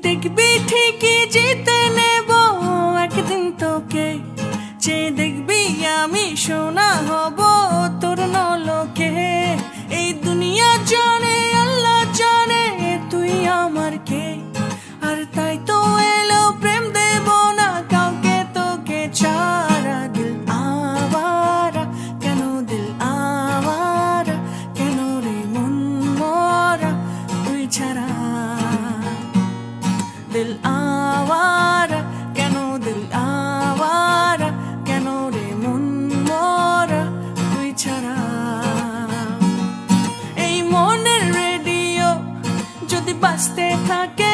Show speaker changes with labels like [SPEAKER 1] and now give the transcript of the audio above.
[SPEAKER 1] দেখবি ঠিকই জিতে নেব একদিন তোকে, যে দেখবি আমি সোনা হব তোর নলকে। এই দুনিয়া জানে আল্লাহ জানে তুই আমার কে, আর তাই তো এলো প্রেম দেব না কাউকে তোকে ছাড়া। দিল আওয়ারা কেন, দিল আওয়ারা কেন রে মন মরা তুই ছাড়া। দিল আওয়ারা কেন, দিল আওয়ারা কেন রে মন মরা তুই ছাড়া। এই মনের রেডিও যদি বাজতে থাকে